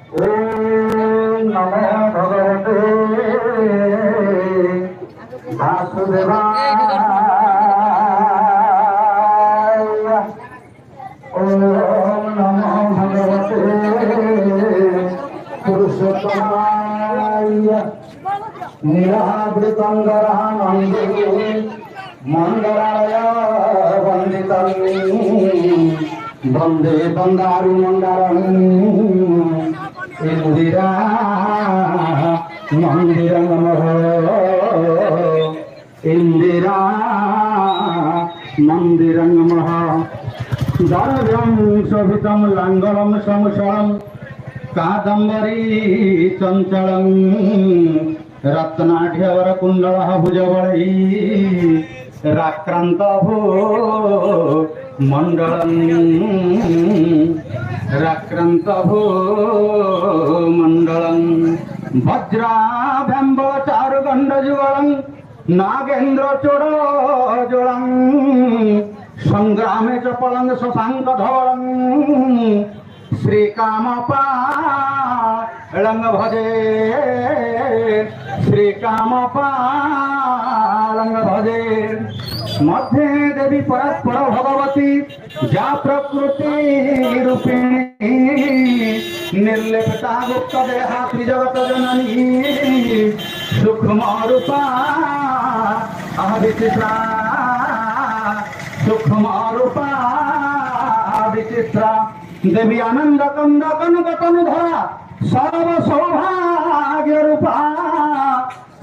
ओम नमो भगवते वासुदेवाय। ओम नमो भगवते पुरुषोत्तमाय। नीलाद्रिकंदरानंदे मंगलाय वंदितम् वंदे वंदारु मंदारम् इंदिरा मंदिरं नमः। इंदिरा मंदिरं नमः। दारव्यं शोभितं लांगलं संसरं कादम्बरी चंचलं रत्नाढ्यवर कुंडलः भुजबलै राक्रांत भो मंडलं राक्रांत भो मंडलं वज्राभ्यंबल चारुगंड जुगलं नागेन्द्र चोड़ोजोलं संग्रामे च पलंग शशांक धवलं श्रीकामपालं भजे श्रीकामपालं भजे। मध्ये देवी परस्पर भगवती जा प्रकृति रूपिणी निर्लिप्ता गुप्त देहा त्रिजगत जननी सूक्ष्म रूपा विचित्रा सूक्ष्म रूपा विचित्रा देवी आनंद कंद कनकतन धरा सर्व सौभाग्य रूपा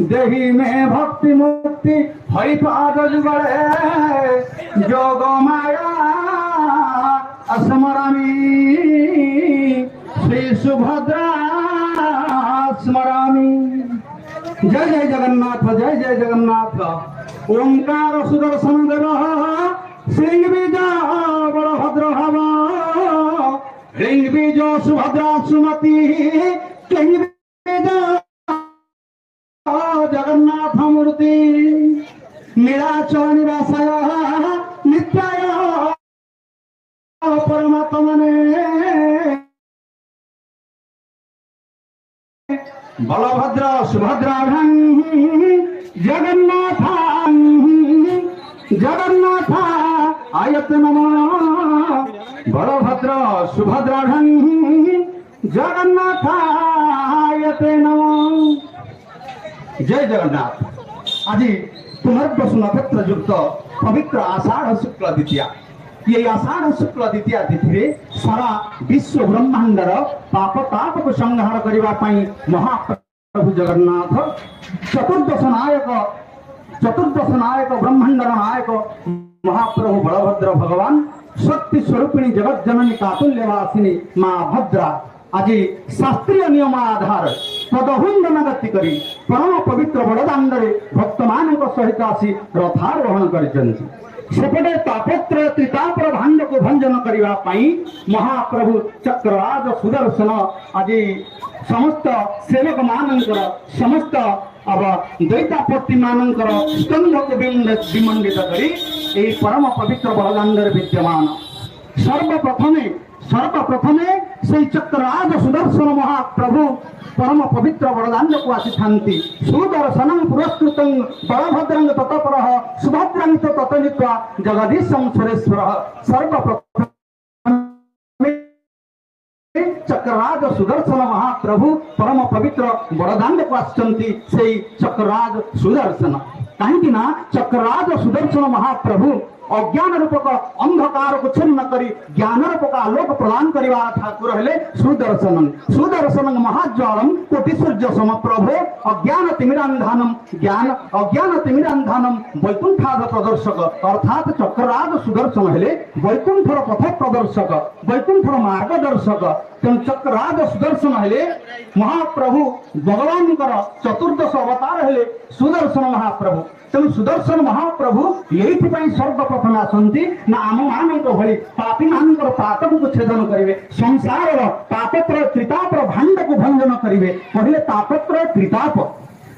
देही में भक्ति मुक्ति हरिपाद जुगले जोग माया स्मरामि श्री सुभद्रा स्मरामि। जय जय जगन्नाथ जय जय जगन्नाथ। ओंकार सुदर्शन देव सिंह बीज बलभद्र हव लिंग बीज सुभद्रा सुमति लिंग बीज जगन्नाथ मूर्ति नीलाचल निवासाय नित्याय परमात्मने बलभद्र सुभद्राभ्यां जगन्नाथ जगन्नाथ आयत नमः। बलभद्र सुभद्राभ्यां जगन्नाथ आयत नमः। जय जगन्नाथ। आज पुनर्वसु नक्षत्र युक्त पवित्र आषाढ़ शुक्ल द्वितीया। ये आषाढ़ शुक्ल द्वितीया तिथि सारा विश्व ब्रह्मांडर पाप ताप को संहार करने महाप्रभु जगन्नाथ चतुर्दश नायक ब्रह्मांडर नायक महाप्रभु बलभद्र भगवान शक्ति स्वरूपिणी जगत जननी कातुल्यवासिनी माँ भद्रा आज शास्त्रीय नियम आधार पदहुंडन गति करी परम पवित्र बड़दाण्डे भक्त मान सहित आसी रथारोहण करिसेपटे तापत्र त्रितापर भांड को भंजन करने महाप्रभु चक्रराज सुदर्शन आज समस्त सेवक मानकर समस्त अब दैतापति मानकर स्कंध को विमंडित करी परम पवित्र बड़दाण्डे विद्यमान सर्वप्रथमे से चक्रराज सुदर्शन महाप्रभु परम पवित्र बड़दाण्ड को आसी सुदर्शन पुरस्कृत बलभद्रं ततपर सुभद्रां ततनीत्वा जगदीशं सुरेश्वर सर्वप्रथमे चक्रराज सुदर्शन महाप्रभु परम पवित्र बड़दाण्ड को आसी चक्रराज सुदर्शन कहीं चक्रराज सुदर्शन महाप्रभु अज्ञान रूपक अंधकार को छिन्न करी ज्ञान रूपक आलोक प्रदान करने ठाकुर हेले सुदर्शन सुदर्शन महाज्वालम कोटि सूर्य समप्रभो अज्ञान तिमिरांधानम वैकुंठाद प्रदर्शक अर्थात चक्रराज सुदर्शन हेले वैकुंठर पथ प्रदर्शक वैकुंठर मार्गदर्शक तेणु चक्रराज सुदर्शन हेले महाप्रभु भगवान चतुर्दश अवतार हेले सुदर्शन महाप्रभु तेणु सुदर्शन महाप्रभु ये सर्वप्रथम आसती ना आम मान भली पापी मान पाप को छेदन करेंगे संसार तापत्र त्रितापर भांड को भंजन करेंगे कहले तापत्र त्रिताप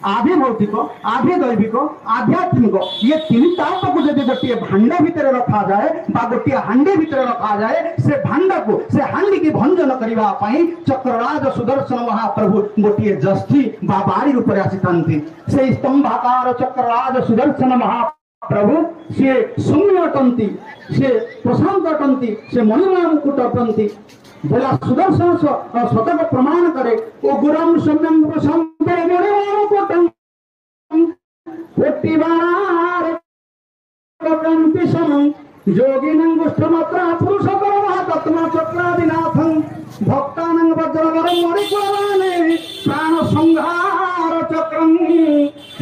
आधे भौतिक आधे दैविक आध्यात्मिक ये तीन ताप को जब गोटे भांडा भितर रखा जाए गोटे हांडी भितर रखा जाए से भांडा को से हांडी की भंजन करने चक्रराज सुदर्शन महाप्रभु गोटे जस्थी बाड़ी रूप से स्तंभाकार चक्रराज सुदर्शन महाप्रभु सी सौम्य अटंती से प्रशांत अटंती से मणिमय मुकुट अटंती बोला सुदर्शन स्वतः प्रमाण करे ओ गुरम सौम्यम प्रशांत मणिमय मुकुटम योगिनंगुष्ठमात्रा पुरुषकर्मा चक्रादिनाथं भक्तानं वज्रवरं मणिकुलवाने प्राण संहार चक्रं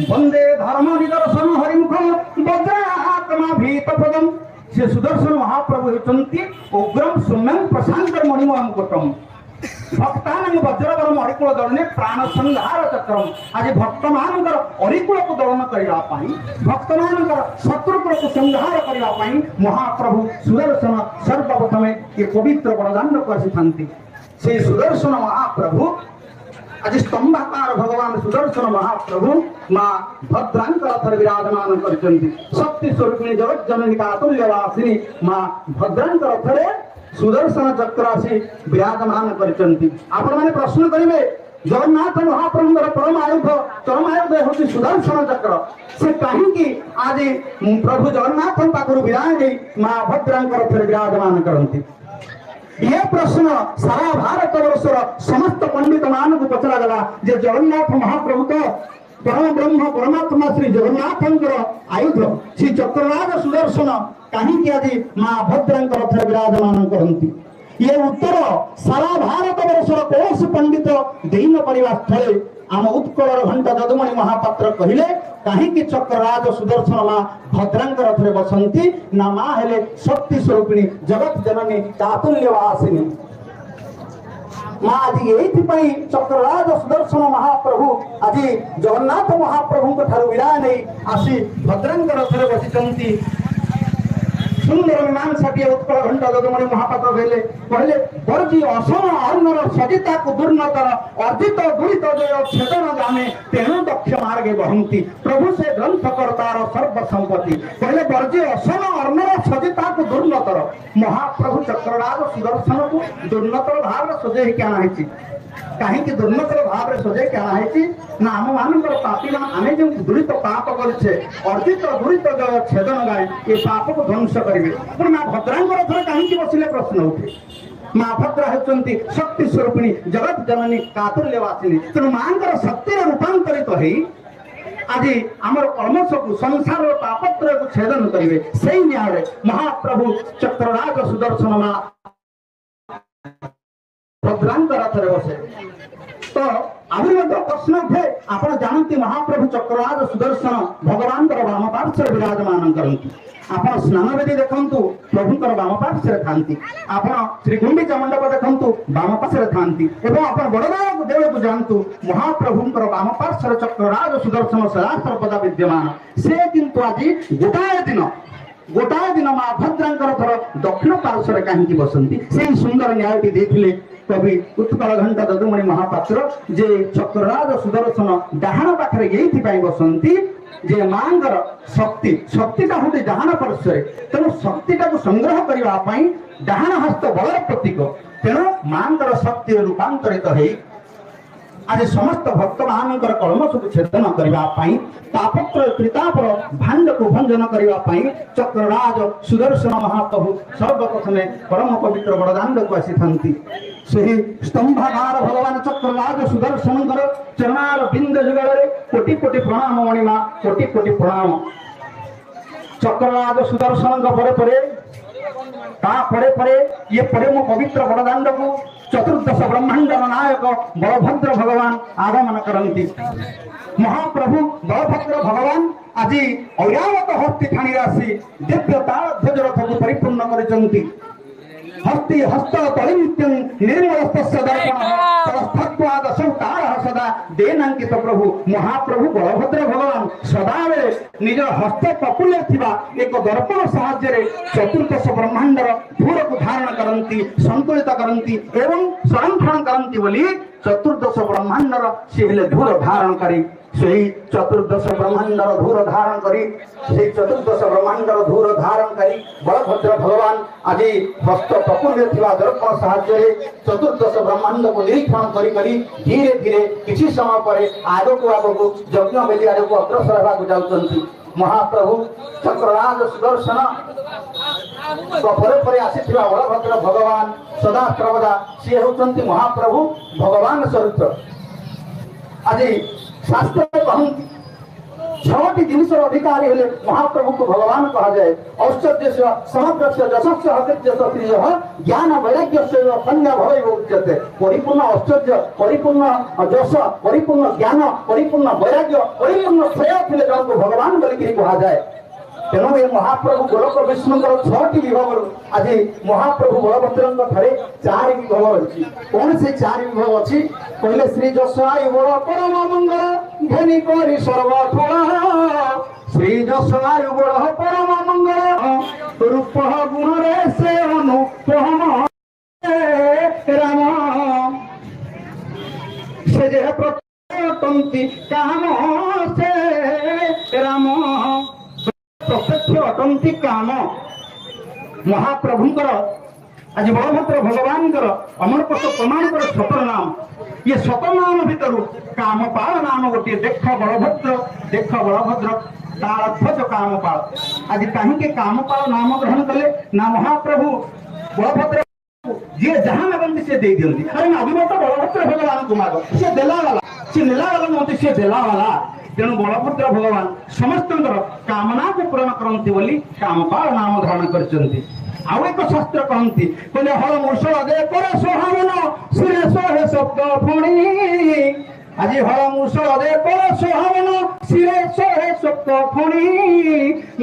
वंदे धर्म निदर्शन हरिमुख वज्रात्मा भीतपदं से सुदर्शन महाप्रभु होती उग्रम सौम्यम प्रशांत मणिमय मुकुटम भक्तान वज्रवर अरिकुल दलने प्राण संहार चक्रम आज भक्त मान अरिकुल को दलन करने भक्त मान शत्रुकुल को संहार करने महाप्रभु सुदर्शन सर्वप्रथम ये पवित्र वरदान को आसी से सुदर्शन महाप्रभु आज स्तंभाकार भगवान सुदर्शन महाप्रभु माँ भद्रांकर विराजमान कर शक्ति स्वरूपिणी जगत जननी कातुल्यवासिनी माँ भद्रांकर सुदर्शन चक्रासी विराजमान करचंती आपण माने प्रश्न करिवे जगन्नाथ महाप्रभुर परम आयुध हूँ सुदर्शन चक्र से कहीं आज प्रभु जगन्नाथ पाखर विराज माँ भद्रांकर विराजमान करती यह प्रश्न सारा भारत वर्षर समस्त पंडित मान को पचरा गला जे जगन्नाथ महाप्रभु तो परम ब्रह्म परमात्मा श्री जगन्नाथ आयुध श्री चक्रराज सुदर्शन कहीं आज माँ भद्रांकर विराजमान करती ये उत्तर सारा भारत वर्षर कौन पंडित दे न पारिबा स्थले आम उत्कल घंटा जदुमणि महापात्र कहले कहीं चक्रराज सुदर्शन माँ भद्रांकर बसंती ना माँ हेले शक्ति स्वरूपिणी जगत जननी कातुल्यवासिनी माँ आज ये चक्रराज सुदर्शन महाप्रभु आज जगन्नाथ महाप्रभु ठार विराय नहीं आसी भद्रांकर बसी सुंदर मीमांसाटीय उत्कल घंटा जदुमणि महापात्र कहले बर्जी असम अर्णर सजिता को दुर्नतर अर्जित दुरित जय छेदन जाने तेणु दक्ष मार्गे बहंती प्रभु से ग्रंथ करतार सर्व संपत्ति कहले बर्जी असम अर्णर सजिता को दुर्नतर महाप्रभु चक्रराज सुदर्शन को दुर्नतर भाव सजे क्या है कहीं दुर्नतर भाव सजे क्या है ना आम मान पापी आम जो दुरीत पाप करे अर्जित दुरीत जय छेदन गाए ये पाप को ध्वंस करेंगे माँ भद्रांकर थोड़े कहीं बसिले प्रश्न उठे माँ भद्रा होती शक्ति स्वरूपिणी जगत जननी कातुल्यवासिनी तेणु माँ शक्ति रूपांतरित हो आज आमर कलमश को संसार पापत्र को छेदन करेंगे से न्याय महाप्रभु चक्रराज सुदर्शन माँ भद्रांकर बसे तो आहुरी प्रश्न उठे आप जानते महाप्रभु चक्रराज सुदर्शन भगवान वाम पार्श्व विराजमान करती आप स्नान वेदी देखु प्रभुंर वाम पार्श्व था आप श्री गुंडीचा मंडप देखु वाम पार्श्व था आप बड़दाग देव को जानतु महाप्रभुंर वाम पार्श्व चक्रराज सुदर्शन सहस्रपदा विद्यमान से किंतु आज गोटाए दिन माँ भद्रांकर दक्षिण पार्श्व कहीं बसंती से सुंदर न्यायटी देथिले कवि उत्कल घंटा जदुमणि महापात्र जे चक्रराज सुदर्शन डाहाण पाखे ये बसंती जे मांगर शक्तिटा हूँ डाहाण पार्श्व तेणु शक्तिटा को संग्रह करने डाहाण हस्त बलर प्रतीक तेणु मांगर शक्ति रूपांतरित हो आज समस्त भक्त मान कलमश को छेदन करने तापत्र त्रितापर भांड को भंजन करने चक्रराज सुदर्शन महाप्रभु सर्वप्रथमे परम पवित्र बड़दांड को आसी स्तंभाकार भगवान चक्रराज सुदर्शन चरणार बिंद जुगल कोटि कोटि प्रणाम मणिमा कोटि कोटि प्रणाम चक्रराज सुदर्शन परे ये पड़े मो पवित्र बड़दांड को चतुर्दश ब्रह्मांड नायक बलभद्र भगवान आगमन करती महाप्रभु बलभद्र भगवान आज ऐरावत हस्ती ठाणी आसी दिव्य ताल ध्वज रथ को परिपूर्ण कर हस्ती हस्त तलित्यं निर्मलस्तस्य दर्पण ताल सदा देनांकित प्रभु महाप्रभु बलभद्र भगवान सदा बेले निज हस्त पपुले एक दर्पण साहाय्य चतुर्दश ब्रह्मांडर धूर को धारण करती संतुलित करती एवं संरक्षण करती बोली चतुर्दश ब्रह्मांडर सी धूर धारण करी সেই চতুর্দশ ব্রহ্মাণ্ডর ধূর ধারণ করি সেই চতুর্দশ ব্রহ্মাণ্ডর ধূর ধারণ করি বলভদ্র ভগবান আজি হস্ত প্রকুলে থিবা দর্পণ সাহায্যে চতুর্দশ ব্রহ্মাণ্ডକୁ নিরীক্ষণ করি করি ধীরে ধীরে কিছু সময় পরে আগକୁ আগକୁ যজ্ঞ বেদী আড়କୁ অগ্রসর ହେବାକୁ যাଉଛନ୍ତି। মহাপ্রভু চক্ররাজ সুদর্শন ପରେ ପରେ ଆସିଥିବା ବଳଭଦ୍ର ଭଗବାନ ସଦା ସର୍ବଦା ସିଏ ହେଉଛନ୍ତି ମହାପ୍ରଭୁ ଭଗବାନ ସ୍ୱରୂପ। ଆଜି ଶାସ୍ତ୍ର କହନ୍ତି ଛଅଟି ଜିନିଷର ଅଧିକାରୀ ହେଲେ ମହାପ୍ରଭୁଙ୍କୁ ଭଗବାନ କୁହାଯାଏ। ଐଶ୍ୱର୍ଯ୍ୟ ସମଗ୍ରସ୍ୟ ଯଶସ୍ୟ ହୃଦୟ ପ୍ରିୟ ଜ୍ଞାନ ବୈରାଗ୍ୟ କନ୍ୟା ଭବୈବ ଉଚ୍ୟତେ। ପରିପୂର୍ଣ୍ଣ ଐଶ୍ୱର୍ଯ୍ୟ ପରିପୂର୍ଣ୍ଣ ଯଶ ପରିପୂର୍ଣ୍ଣ ଜ୍ଞାନ ପରିପୂର୍ଣ୍ଣ ବୈରାଗ୍ୟ ପରିପୂର୍ଣ୍ଣ ଶ୍ରେୟ ଥିଲେ ଜଣଙ୍କୁ ଭଗବାନ ବୋଲିକିରି କୁହାଯାଏ। ତେଣୁ ଏ ମହାପ୍ରଭୁ ଗୋଲକ ବିଷ୍ଣୁଙ୍କର ଛଅଟି ବିଭବରୁ ଆଜି ମହାପ୍ରଭୁ ବଳଭଦ୍ରଙ୍କ ଠାରେ ଚାରି ବିଭବ ଅଛି। କଣ ସେ ଚାରି ବିଭବ ଅଛି କହିଲେ ଶ୍ରୀ ଯଶାୟ ବଳ ପରମ ମଙ୍ଗଳ ଘେନି କରି ସର୍ବଠୁଳ ଶ୍ରୀ ଯଶାୟ ବଳ ପରମ ମଙ୍ଗଳ ରୂପ ଗୁଣରେ ସେ ଅନୁପମ ରାମ ସେ ଯେ ପ୍ରତ୍ୟଟନ୍ତି କାମ ସେ ରାମ प्रत्यक्ष अटंती काम महाप्रभुंकर आज बलभद्र भगवान अमर पक्ष प्रमाण कर सतर नाम ये सतर नाम भितर कामपाल नाम गोटे देख बलभद्र तारध्वज कामपाल। आज कहीं कामपाल नाम ग्रहण कले ना महाप्रभु बलभद्र जी जहाँ मागती सी दे दिखती अरे मागो तो बलभद्र भगवान को माग सी देला वाला सी नेला वाला नहती सी देला वाला। तेणु बलभद्र भगवान समस्त कामना को पूरण करती बोली कामपाल नाम धारण करछन्ति। आउ एक शास्त्र कहती कहले हल मूषल दे पर सोहावन सुरे सोहे शब्द फणी आज हल मूषल दे पर सोहावन सिरे सोहे शब्द फणी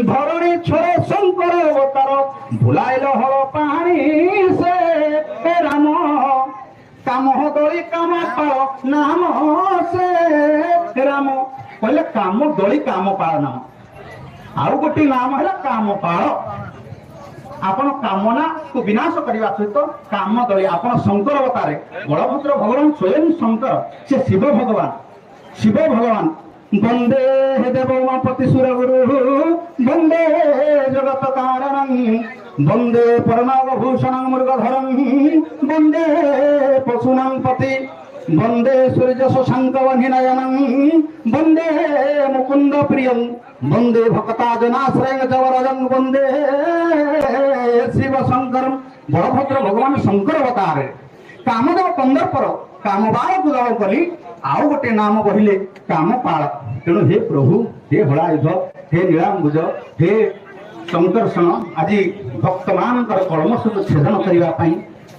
धरणी छोरे शंकर अवतार भुलाइल हल पाणी से राम काम दली काम पाल नाम से राम कहले काम दली काम पाल नाम आउ गोटे नाम है कामपाल। आपण कामना को विनाश करने सहित काम दली आपण शंकर अवतारे बलभद्र भगवान स्वयं शंकर से शिव भगवान वंदे देवपति सुरगुरु वंदे जगत कारणं वंदे परमाग भूषण मृगधरं वंदे पशूनां पति वंदे सूर्यश शंकवनिनयनं वंदे मुकुंद प्रियं वंदे भक्ता जनाश्रय जवरजं वंदे शिव शंकर। बलभद्र भगवान शंकर अवतार कामदेव 15 पर कामबाल को दल कली आउ गोटे नाम बहिले कामपाल। तेणु हे प्रभु हे हलायुध हे नीलांबुज हे शंकरषण आज भक्त मान कलमश छेदन करने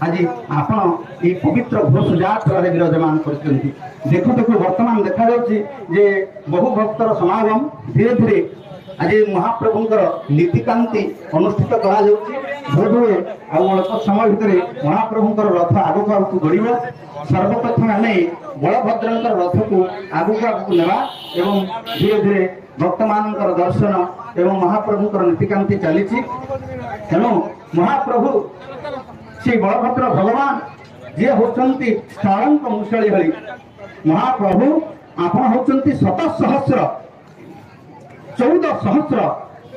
आज आपण ये पवित्र घोष जात्रा विराजमान कर देखु देखु वर्तमान देखा जे बहु भक्तर समागम धीरे धीरे आज महाप्रभुंकर नीतिकांति अनुष्ठित करा बोधुए अल्प समय भितर महाप्रभुंकर रथ आगक आगक गड़ब सर्वप्रथम आम बलभद्रंकर रथ को आगक आगक नेवा एवं धीरे धीरे भक्त मान दर्शन एवं महाप्रभुंकर नीतिकांति चली। तेणु महाप्रभु श्री बलभद्र भगवान जी होचंती स्थलंक मुसली भली महाप्रभु आपण होचंती 7,000 14,000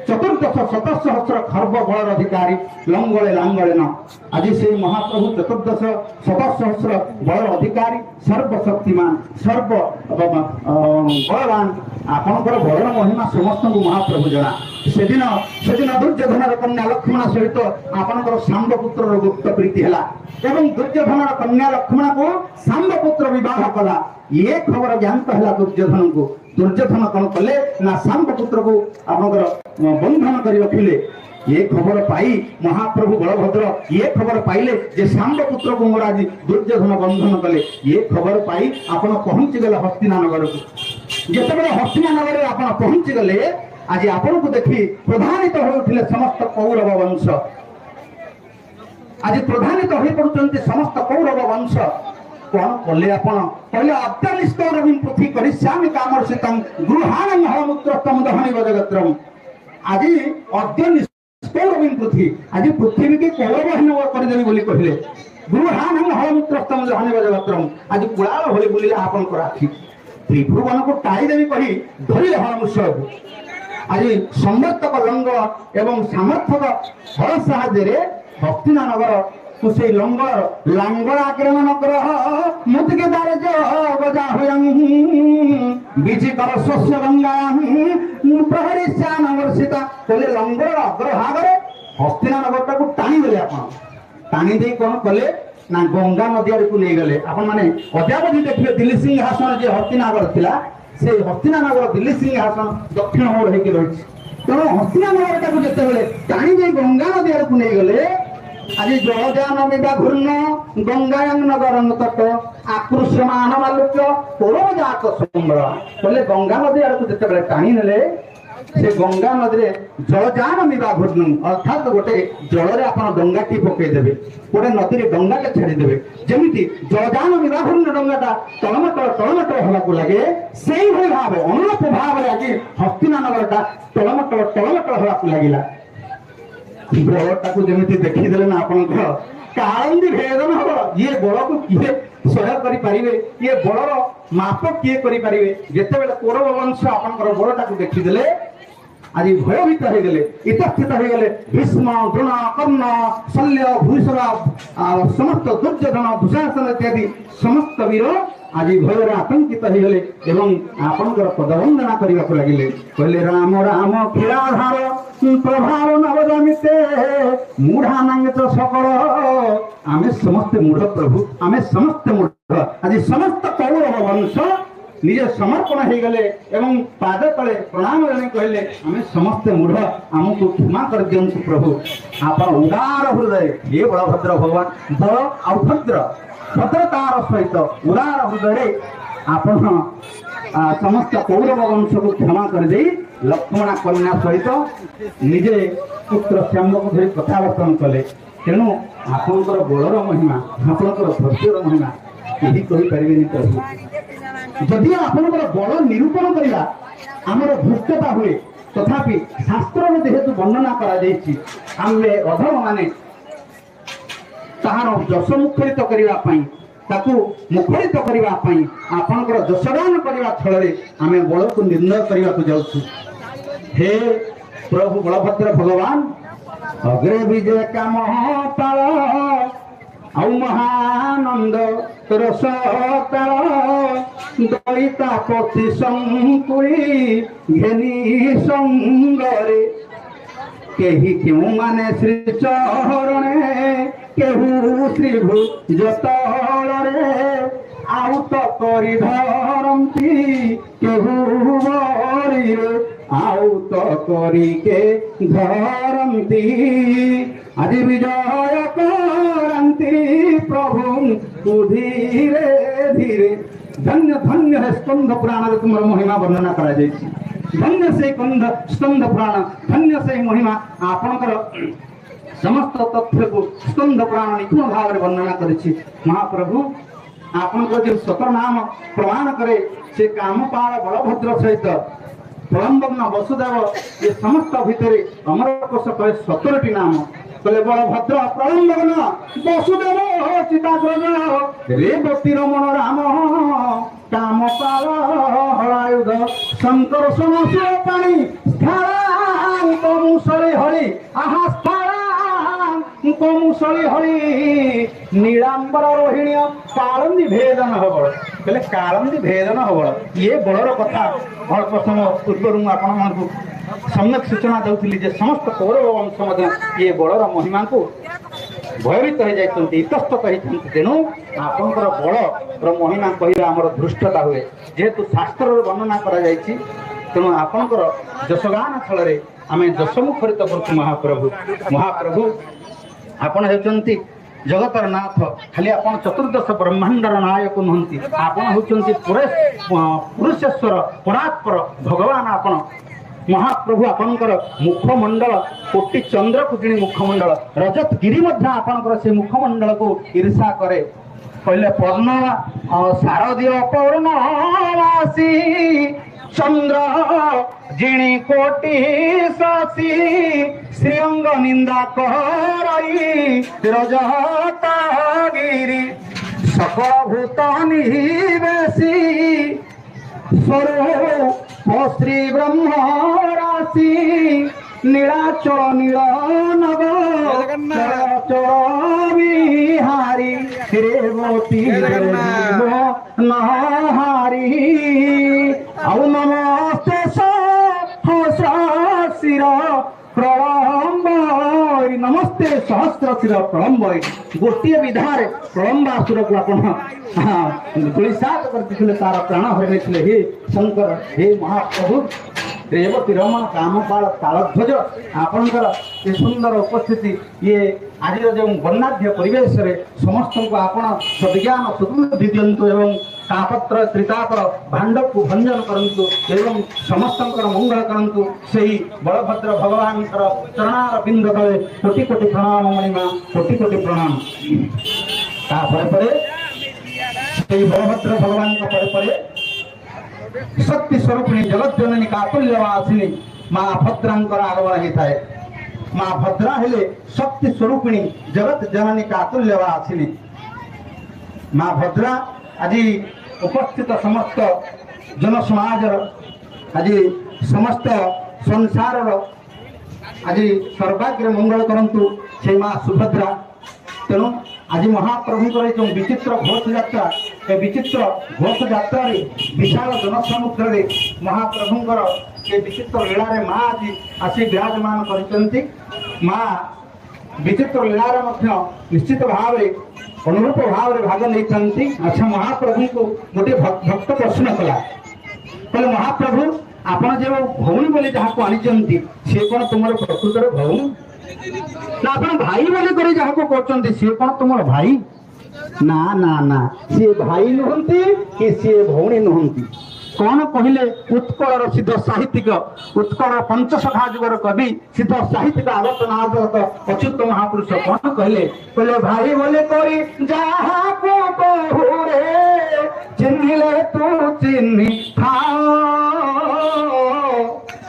चतुर्दश 7,000 खर्ब बलर अधिकारी लंगले लांगले न आज से महाप्रभु चतुर्दश 7,000 बलर अधिकारी सर्वशक्तिमान सर्व बलवान आपणकर बलर महिमा समस्त महाप्रभु जना सेदिन दुर्योधन कन्या लक्ष्मण सहित आपणकर सांब पुत्र गुप्त प्रीति है एवं दुर्योधन कन्या लक्ष्मण को सांब पुत्र विवाह कला ये खबर ज्ञात है दुर्योधन को। दुर्योधन कौन कले ना सांब पुत्र को आपणकर बंधन कर रखिले ये खबर पाई महाप्रभु बलभद्र ये खबर पाइले जे सांब पुत्र को मोर आज दुर्योधन बंधन कले ये खबर पाई आपण पहुंची गले हस्तिनानगर को। जितेबाला हस्तिनानगर आप पहुंची गले आज आपण को देखी प्रधानित होते समस्त कौरव वंश आज प्रधानित हो पड़ते समस्त कौरव वंश कौन कले आपण कहले अत्यनिष्ठरवीं पृथ्वी करिष्यामि कामर्षितं गृहाणं हलमूत्रस्तम दहनि वजगत्रम आज अत्यनिष्ठरवीं पृथ्वी आज पृथ्वी के कौरवहीन करदेवी बोली कहले गृहाणं हलमूत्रस्तम दहनि वजगत्रम आज कुलाल भली बोलिले आपन आखि त्रिभुवन को टाईदेवी कही धरी हरमुष आज समर्थक लंग एवं सामर्थक हर साहाଯ୍ୟରେ हस्तिनानगर से लंगर लांगर आक्रमण ग्रह मुदके दार बजा बीजी कर शस्य गंगा प्रहरी श्याम वर्षिता कहले लंगर अग्रभागे हस्तिनानगर टाक टाणी देले आप टाणी दे कौन कले ना गंगा नदी आड़ को नहीं गले आपण माने अद्यावधि देखिए दिल्ली सिंहासन जे हस्तिनागर थिला से हस्तिनानगर दिल्ली सिंहासन दक्षिण मोड़ होकर रही तेणु हस्तिनानगर टाक जिते टाणी दे गंगा नदी आड़ को नहीं गले आज जलजान घूर्ण गंगायंग नगर तट आकृष्यमान मालुक्य पूर्वजात सुम्र बोले गंगा नदी आड़ को जिते टाणी ने से गंगा नदी में जलजान घूर्ण अर्थात गोटे जल आप डंगाटी पकईदेवे गोटे नदी में डंगा के छाड़ीदेवे जमी जलजान घूर्ण डंगाटा टलमटल होगा लगे से भाव अनुरूप भाव आज हस्तिनानगरटा टलमटल होगा लगे बलटा को जमी देखीदे ना आप कालंदी भेदन हम ये बल को किए सहयोग करें ये बलर माप किए करें जिते बड़े कौरव वंश आपंकर बलटा को देखीदे आज भयभीत हो गले इतस्थित हो गले भीष्म द्रोण कर्ण शल्य भूषण समस्त दुर्योधन दुशासन इत्यादि समस्त वीर आज भयर आतंकित हो गले एवं आपनकर पदवंदना करने को लगे कहले राम राम क्षीराधार प्रभाव नवजामिते मूढ़ानांग सकल आमे समस्त मूढ़ प्रभु आमे समस्त मूढ़ आज समस्त कौरव वंश निजे समर्पण हो गले एवं पाद तले प्रणाम जन कहले आमे समस्त मूढ़ आमको क्षमा कर दियंतु प्रभु आप उदार हृदय ये बलभद्र भगवान बल आउ भद्र भद्रतार सहित उदार हृदय आपण समस्त कौरव वंश को क्षमा कर दे लक्ष्मण कन्या सहित निजे पुत्र श्याम को धरी कथावर्तन कले तेणु आपंकर बलर महिमा आपंकर धैर्यर महिमा यही कहीपरि प्रभु जदि आपंकर बल निरूपण करवा आमर धृष्टता हुए तथापि शास्त्र में जेहेतु वर्णना करा अधम माने ताहार जश मुखरित करने ताकू मुखरित करने आपंकर जशगान करने छल आम बल को निर्णय करने को जाऊँ हे प्रभु बलभद्र भगवान अग्रे विजय काम पाल आउ महानंद रसतार दयिता पति संकुली घेनी संगरे केही क्यों माने श्री चरणे केहू श्रीभुज तलरे आउ तो करी धरती केहू बरीरे आउ तो करी के धरती आज विजय करती प्रभु धीरे धीरे धन्य धन्य है स्कंद पुराण तुम महिमा वर्णना करा धन्य से स्कंद पुराण धन्य से महिमा आपणकर समस्त तथ्य को स्कंद पुराण निपुण भाव में वर्णना करिछि महाप्रभु आपणकर जो सतर नाम प्रमाण करे से कामपाल बलभद्र सहित प्रलंबन वसुदेव ये समस्त भितर अमर कोश कहे 17टी नाम कहले बलभद्र प्रलंबन वसुदेव चिताग्रज रेवती रमण राम कामपाल हलायुध शंकर समस्या पाणी स्थान मुसले हरि आहा स्थान मुसले हरि नीलांबर रोहिणी कालंदी भेदन हबल कहले कालंदी भेदन हबल ये बलर कथा अल्प समय पूर्व आपण सम्यक सूचना दूसरी जे समस्त कौरव वंश ये बलर महिमा को भयभीत हो जाती इतस्त कहते तेणु आपंकर बलर महिमा कहला आमर धृष्टता हुए जेहेतु शास्त्र वर्णना तेणु आपंकर जशगान छल आम जशमुखरित करूँ महाप्रभु महाप्रभु आपण होती जगतर नाथ खाली आपण चतुर्दश ब्रह्मांडर नायक नुहति आपण होती पुरुषेश्वर परात्पर भगवान आपण महाप्रभु आपणकर मुखमंडल कोटि चंद्र कुटिणी मुखमंडल रजत गिरी मध्य आपणकर से मुखमंडल को ईर्षा करे कहले पर्ण शारदीय पौर्णमासी चंद्र जिणी कोटि शशि श्रीअंग निंदा करई रजता गिरी सकल भूत निवेशी स्वरूप श्री ब्रह्म राशि नीलाचल नील नग चल बिहारी रेवती नहारी औ नमस्ते सहस्र शिर प्रलम्बरी नमस्ते सहस्र शिर प्रलम्बरी गोटे विधार प्रलम्बासुर को आपण गुलिसात करते तार प्राण हरने हे शंकर हे महाप्रभु रेवती रमण कामपाल तालध्वज आपणकर ये सुंदर उपस्थिति ये आज जो वर्णाढ्य परिवेश रे समस्त को आपण सद्ज्ञान सद्बुद्धि दियंतु एवं तापत्र त्रितापर भांड को भंजन करंतु एवं समस्त मंगल करंतु सही बलभद्र भगवान चरणार बिंद तले कोटि कोटि प्रणाम मणिमा कोटि कोटि प्रणाम तापर परे सही बलभद्र भगवान का परे परे शक्ति स्वरूपिणी जगत जननी कातुल्यवासिनी माँ भद्रांकर आगमन होता है। माँ भद्रा हेले शक्ति स्वरूपिणी जगत जननी कातुल्यवासिनी माँ भद्रा आज उपस्थित समस्त जन समाज आज समस्त संसार आज सर्वाग्र मंगल करंतु से माँ सुभद्रा तेणु आज महाप्रभुंकर जो विचित्र घोष यात्रा ए विचित्र घोष यात्रा विशाल जनसमुद्र रे महाप्रभुंकर ये विचित्र लीला रे माँ आज आसी विराजमान करचंती माँ विचित्र लीला रे मध्य निश्चित भाव रे अनुरूप भाव रे भाग लेचंती। अच्छा महाप्रभु को गोटे भक्त प्रश्न कला कहले महाप्रभु आपण जे भौणी बोली जहाँ को आनिचंती से कोन तुमर प्रकृतर भौणी ना आपण भाई बोली करे जहाँ को कहते सी कौन तुम भाई ना ना ना सी भाई नुहंती कि सी भौणी नुहंती कौन कहले उत्कल सिद्ध साहित्यिक उत्कल पंचसखा जुगर कवि सिद्ध साहित्यिक आवर्तनावर्त अच्युत महापुरुष कौन कहले कहले भाई बोले कोई जहाँ को कहू रे चिन्हिले तू चिन्हि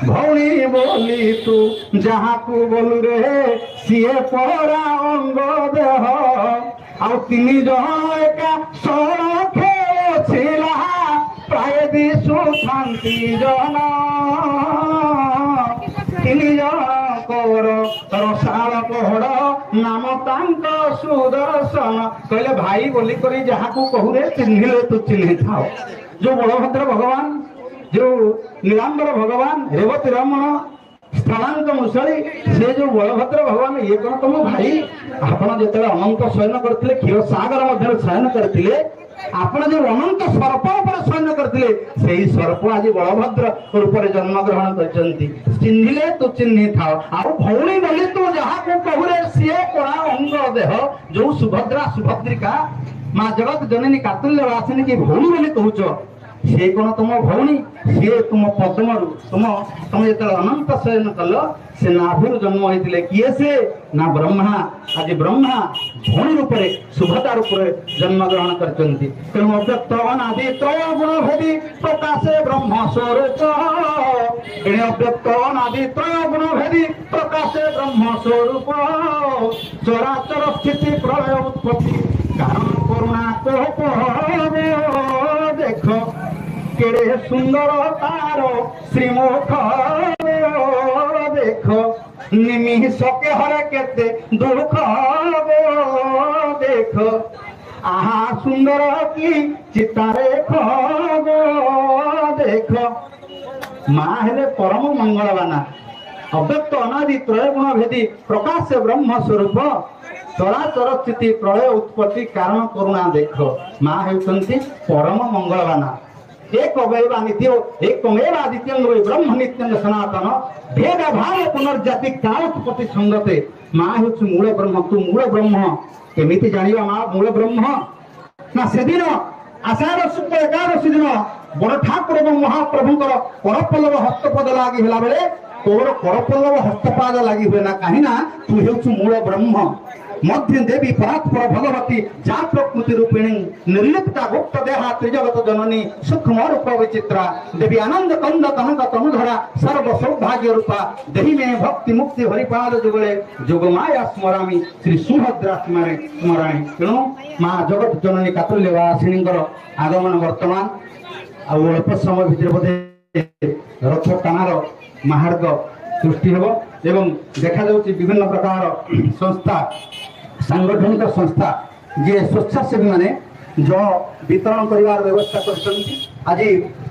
भौणी बोली तू जहाँ को बोलू रे सीए परा अंग देह आ तीन जन एका सड़खे छिला प्राय दिशु शांति जन तीन जन कौर रसाल पहड़ नाम तांक सुदर्शन कहले भाई बोली करी जहाँ को कहू रे चिन्हिले तू चिन्हि थाओ। जो बलभद्र भगवान जो नीलांबर भगवान रेवती रमण स्थलांत मुसली से जो बलभद्र भगवान ये कौन तुम भाई आपण जो अनंत शयन करते क्षीर सागर मध्य शयन करते आपण जो अनंत सर्प पर शयन करते से सर्प आज बलभद्र रूप में जन्म ग्रहण कर चिन्हिले तू चिन्हि था आउ भौणी बोली तू जहाँ को कहूरे सी कड़ा अंग देह जो सुभद्रा सुभद्रिका माँ जगत जननी कातुल्यवासिनी की भौणी बोली कहूच से कौन तुम भौणी सी तुम पद्मरु तुम जो अनंत शयन कल से नाभि जन्म होते किए से ना ब्रह्मा आज ब्रह्मा भौणी रूप सुभद्रा रूप जन्म ग्रहण करते तेणु अव्यक्त अनादि त्रय गुण भेदी प्रकाशे ब्रह्म स्वरूप एणे अव्यक्त अनादि त्रय गुण भेदी प्रकाशे ब्रह्म स्वरूप चराचर स्थिति प्रलय उत्पत्ति कारण करुणा कोप देख केड़े सुंदर तार श्रीमुख देख निमिष के हरे केते दुख देख आहा सुंदर की चितारे देख माँ हेले परम मंगलवाना अव्यक्त अनादि त्रय गुण भेदी प्रकाश ब्रह्म स्वरूप चराचर स्थिति प्रलय उत्पत्ति कारण करुणा देख माँ हेउचंती परम मंगलवाना एक अवयव नित्य एक आदित्यं ब्रह्म नित्यं सनातन भेद भाव पुनर्जाति कालोत्पत्ति संगते माँ हूँ मूल ब्रह्म तू मूल ब्रह्म केमिति जानिबा माँ मूल ब्रह्म ना से दिन आषाढ़ शुक्ल एकादशी दिन बड़ ठाकुर एवं महाप्रभुंकर करपल्लव हस्तपद लगी होला बेले तोर करपल्लव हस्तपाद लगी हुए ना कहीं ना तू हूँ मूल ब्रह्म मध्य देवी परात्पर भगवती जा प्रकृति रूपिणी निर्लिप्ता गुप्त देहा त्रिजगत जननी सूक्ष्म रूप विचित्रा देवी आनंद कंद कनक तनुधरा सर्व सौभाग्य रूपा देही में भक्ति मुक्ति हरिपाद जुगले जोगमाया स्मरामी श्री सुभद्रा स्मराणी तेणु माँ जगत जननी कातुल्यवासिनी आगमन वर्तमान अल्प समय भितर बोधे रथ टाणार महार्ग सृष्टि हेब एवं देखा जाउछि विभिन्न प्रकार संस्था सांगठनिक संस्था जे स्वेच्छासेवी माने जो वितरण करिवार व्यवस्था करछन्ति। आज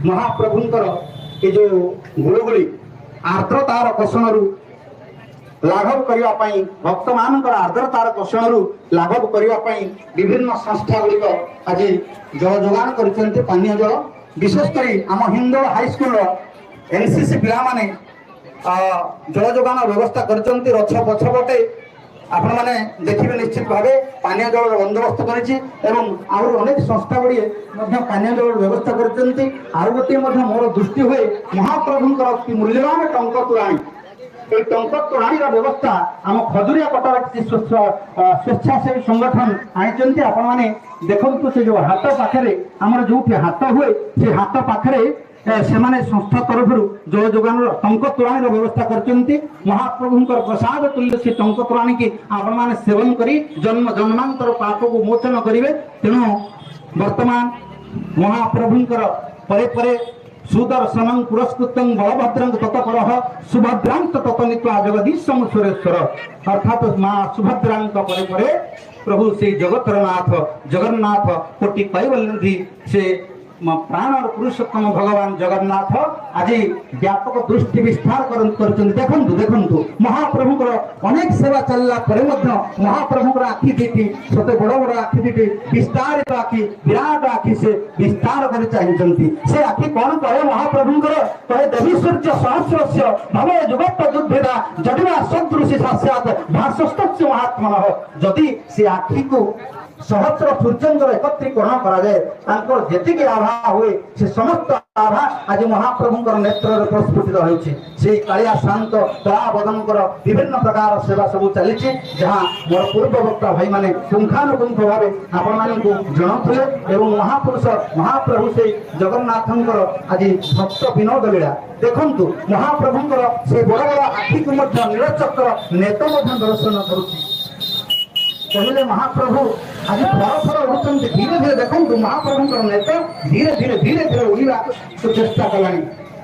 महाप्रभुंकर ए जो गुरुगुली आर्द्रतार कोषणरू लाघव करिवा पई भक्त मानकर आर्द्रतार कोषणरू लाघव करिवा पई विभिन्न संस्था गुलिक आज जल जोगान करछन्ति। पानीय जल विशेष करी आम हिंदोल हाई स्कूल एनसीसी पिला माने जल जोगान व्यवस्था करछन्ति। रथ पछपटे आपण माने देखिबे निश्चित भावे पानीय जल बंदोबस्त करिछि एवं आउर अनेक संस्था गुडी मध्ये पानीय जल व्यवस्था करछन्ति। आउ गोटे मध्ये मोर दृष्टि हुए महाप्रभुंकर अति मूल्यवान टंक तुराणी ए टंक तुराणी व्यवस्था आम खजुरिया कटार किसी स्वेच्छासेवी संगठन आनिचन्ति। आपण माने देखंतु से जो हाथ पाखरे हमर जोठी हाथ हुए से हाथ पाखरे सेमाने संस्था तरफ जल जोगान टंक तोराणी व्यवस्था करछन्ति। महाप्रभुंकर प्रसाद तुल्य से टंक तोराणी की आपण माने सेवन करी जन्म जन्मांतर पाप को मोचन करिवे। तेणु वर्तमान महाप्रभुंकर परे परे सुदर्शनं पुरस्कृतं बलभद्रं ततपरः सुभद्रां ततनित्वा जगदीशं सुरेश्वर अर्थात मां सुभद्रां परे परे प्रभु श्री जगतरनाथ जगन्नाथ कोटि कैवल्यनिधि से प्राण और पुरुषोत्तम भगवान जगन्नाथ आज व्यापक दृष्टि विस्तार देखु देखु महाप्रभुकर अनेक सेवा चलला परे मध्य महाप्रभुकर आखि दीटी सते बड़ बड़ आखि दीटी विस्तारित आखि विराट आखि से विस्तार कर चाहिए से आखि कौन कहे महाप्रभुकर कहे देवी सूर्य सहस्रस्य भवे जुगत दुर्भेदा जडिवा सदृशी साक्षात भाषस्तस्य महात्मनः जदि से आखि को सहस्र सूर्यंकर एकत्रीकरण करा जाए तांकर जेतिके आभा हुए से समस्त आभा आज महाप्रभुंकर नेत्र प्रस्फुटित होइछि। से कालिया शांत दयावदनकर विभिन्न प्रकार सेवा सब चली जहाँ मोर पूर्व वक्ता भाई माने पुंखानुपुंख भावे आपण मानकु जणाउथिले एवं महापुरुष महाप्रभु से जगन्नाथंकर आज भक्त विनोद लीला देखंतु महाप्रभुंकर से बड़ बड़ आखि को मध्य नीलचक्र नेत मध्य दर्शन करुछि। कहले महाप्रभु आज फर फर उड़ुचंती धीरे धीरे देखंतु महाप्रभुंकर नेत्र धीरे धीरे धीरे धीरे उड़िबा चेष्टा कलानी।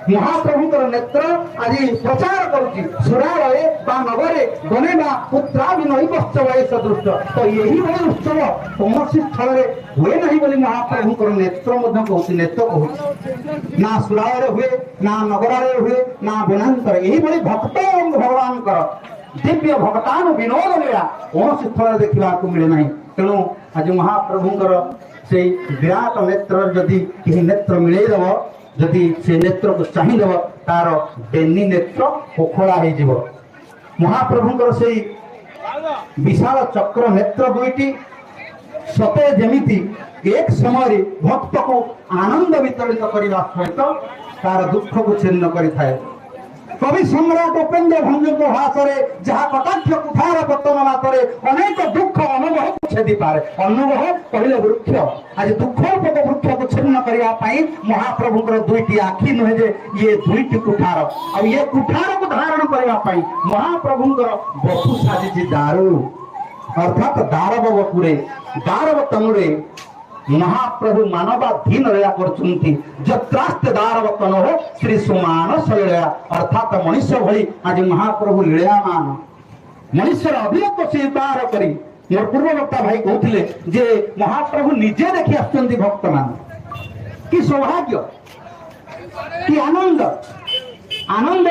महाप्रभुंकर नेत्र आज प्रचार करुछि सुरालये बा नगरे गणेना पुत्राभिनयश्चवय सदृष्ट। तो यही भली उत्सव कौनसी स्थल हुए नहीं बोली महाप्रभुंकर नेत्र मध्य कहूछि नेत्र कहूछि ना सुरालये हुए ना नगरालये हुए ना वनांतर यही भली भक्त भगवानकर दिव्य भगतान विनोद लीला कौन स्थल देखा मिले ना। तेणु आज महाप्रभुंकर से विराट नेत्र जदि कहीं नेत्र मिलेदेव जदि से नेत्र को चाहिदेव तार बेनी नेत्र पोखला हो महाप्रभुंकर से विशाल चक्र नेत्र दुईटी सते जमिति एक समय भक्त को आनंद वितरित करने सहित तार दुख को छिन्न करें। कवि सम्राट उपेन्द्र भंग भाषा जहाँ कटाक्ष कुठार पतन मात्र अनेक दुख अनुभव को छेदी पारे अनुभव कहले वृक्ष आज दुखोपद वृक्ष को छिन्न करने महाप्रभुंकर दुईटी आखि नुहे जे ये दुईटी कुठार आ ये कुठार को धारण करने महाप्रभुंकर बपु साजी दारू अर्थात दारव बपुरे दारव तनुरे महाप्रभु मानवाधीन लीला करछन्ति जत्रास्ते दारवतन हो श्री सुमानस लीला अर्थात मनुष्य भली आज महाप्रभु लीलामान मनुष्य अभियोग स्वीकार करी मोर पूर्व वक्ता भाई कहते जे महाप्रभु निजे देखी आसुचंती भक्त मान कि सौभाग्य कि आनंद आनंद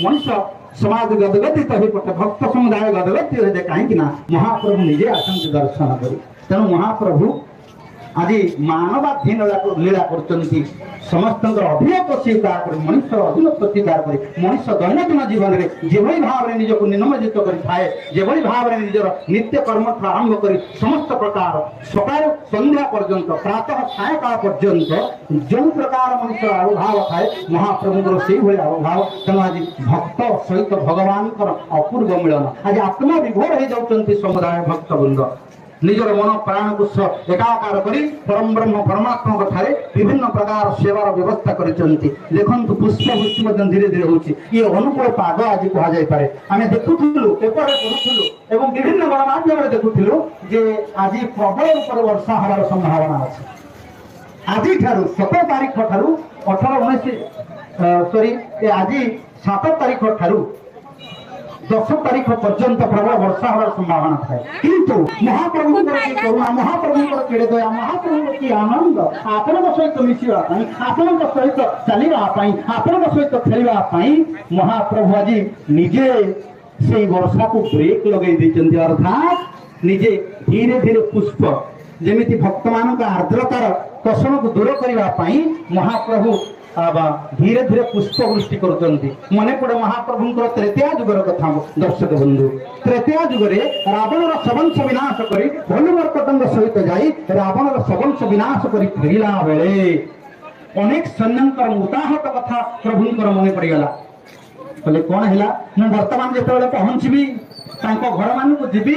मनुष्य समाज गदगदित हो पटे भक्त समुदाय गदगदित हो कहीं महाप्रभु निजे आसंति दर्शन करी। तेणु महाप्रभु आज मानवाधीन लीला करछन्ति समस्त अभियोग स्वीकार कर मनुष्य अधीनत्व स्वीकार कर मनुष्य दैनंदिन जीवन में जेभली भाव में निजक नियमित करें जेभली भाव में निजर नित्य कर्म आरंभ कर समस्त प्रकार सकाल संध्या पर्यंत प्रातः सायकाल पर्यंत जो प्रकार मनुष्य आविर्भाव थाए महाप्रभुंर से आविर्भाव। तेणु आज भक्त सहित भगवान अपूर्व मिलन आज आत्मा विभोर हो जाउछन्ति समुदाय भक्तवृंद निजर मन प्राण को एकाकार करी परम ब्रह्म परमात्मा कथारे विभिन्न प्रकार सेवार व्यवस्था करिसंति। देखंतु पुष्प वृष्टि मध्य धीरे धीरे होछि ये अनुकूल पाग आज कहा जाय पारे आमे देखुथिलु पेपर पढुथिलु एवं विभिन्न गणमाध्यम रे देखुथिलु जे आज प्रबल रूप वर्षा होबार संभावना अछि। आज 17 तारीख ठारू 18 19 सॉरी आज 7 तारीख ठारू 10 तारीख पर्यंत प्रबल वर्षा हमार संभावना था किंतु महाप्रभु करुणा महाप्रभु केड़े दया महाप्रभु की आनंद आपण सहित मिशिवा आपण सहित चलवा आपण सहित खेलवा महाप्रभु आज निजे से वर्षा को ब्रेक लगे देते अर्थात निजे धीरे धीरे पुष्प जमी भक्त मान आर्द्रतार कषण को दूर करने महाप्रभु धीरे धीरे पुष्प वृष्टि करुँच मन पड़े महाप्रभु त्रेतया जुगर कथा दर्शक बंधु त्रेतया जुगरे रावणर सबंश विनाश कर भलुमर्कटंग सहित जाई रावणर सबंश विनाश कर फेरला बेले अनेक सैन्यंकर मुताहत कथा प्रभुंकर मन पड़गला बोले कौन है मैं बर्तमान जो पहुंचबी घर मान को जीवी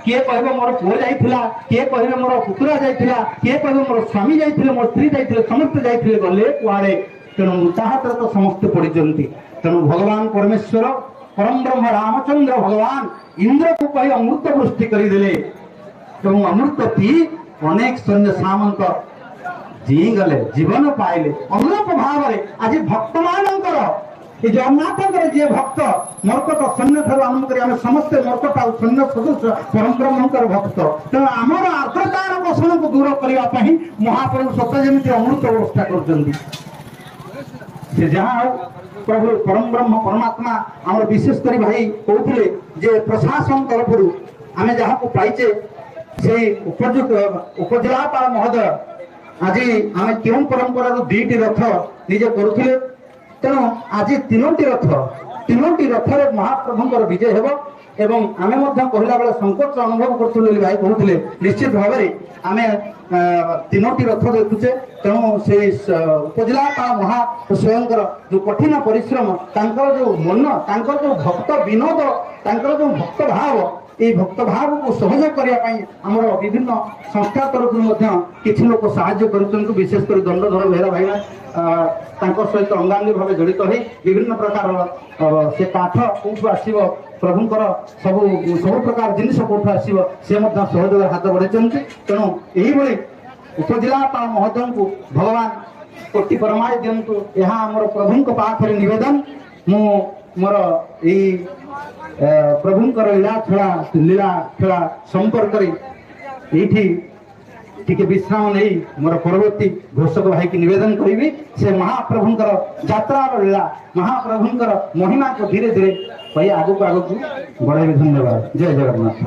किए कह मोर पुओ जाइथिला किए कह मोर पुतुरा जाइथिला किए कह मोर स्वामी जाइथिले मोर स्त्री जाइथिले समस्त जाइथिले गले कुआड़े तेणु मृताहत तो समस्ते पड़ी तेणु भगवान परमेश्वर परम ब्रह्म रामचंद्र भगवान इंद्र को कही अमृत वृष्टि करदे तेणु अमृत पी अनेक सैन्य सामंत जी गले जीवन पाइले अनुरूप भाव में आज भक्त मानकर जगन्नाथ जी भक्त मर्कट सैन्य ठार आरंभ कर समस्ते मर्कट आ सैन्य सदस्य परम ब्रह्मकर भक्त तेणु आमर आर्द्रतार कषण को दूर करने महाप्रभु सत्य जमी अमृत व्यवस्था कर जहाँ प्रभु परम ब्रह्म परमात्मा आम विशेष कर भाई कहते जे प्रशासन तरफ आम जहाँ को पाइचे से उपजिलापाल महोदय आज आम क्यों परंपरा दुईटी रथ निजे करुले तेणु आज तीनोटी रथ महाप्रभुंर विजय हेब एवं आमे कहला बेले संकोच अनुभव करुले भाई कहते निश्चित भाव में आम तीनोटी रथ देखुचे तेणु से उपजिलापाल महा स्वयंकर जो कठिन परिश्रम जो मन जो भक्त विनोद जो भक्त भाव ये भक्त भाव को सहयोग करने आमर विभिन्न संस्था तरफ किसी लोग साहाय्य कर विशेषकर दंडधर बेहरा भाईना सहित अंगांगी भाव जड़ित हो विभिन्न प्रकार से काठ कौटू आसव प्रभुंर सब प्रकार जिनिस कौटू आसव सी सहयोग हाथ बढ़ाई तेणु यही उपजिलापाल महोदय को भगवान कोटि परमाय दिंतु यह आमर प्रभु पाखरे निवेदन मु मोर प्रभुंकर लीला खेला संपर्क टिके विश्राम नहीं मोर परवर्ती घोषक भाई की निवेदन करी से महाप्रभुंकर यात्रा लीला महाप्रभुंकर महिमा को धीरे धीरे भाई आगू बढ़ाई। धन्यवाद। जय जगन्नाथ।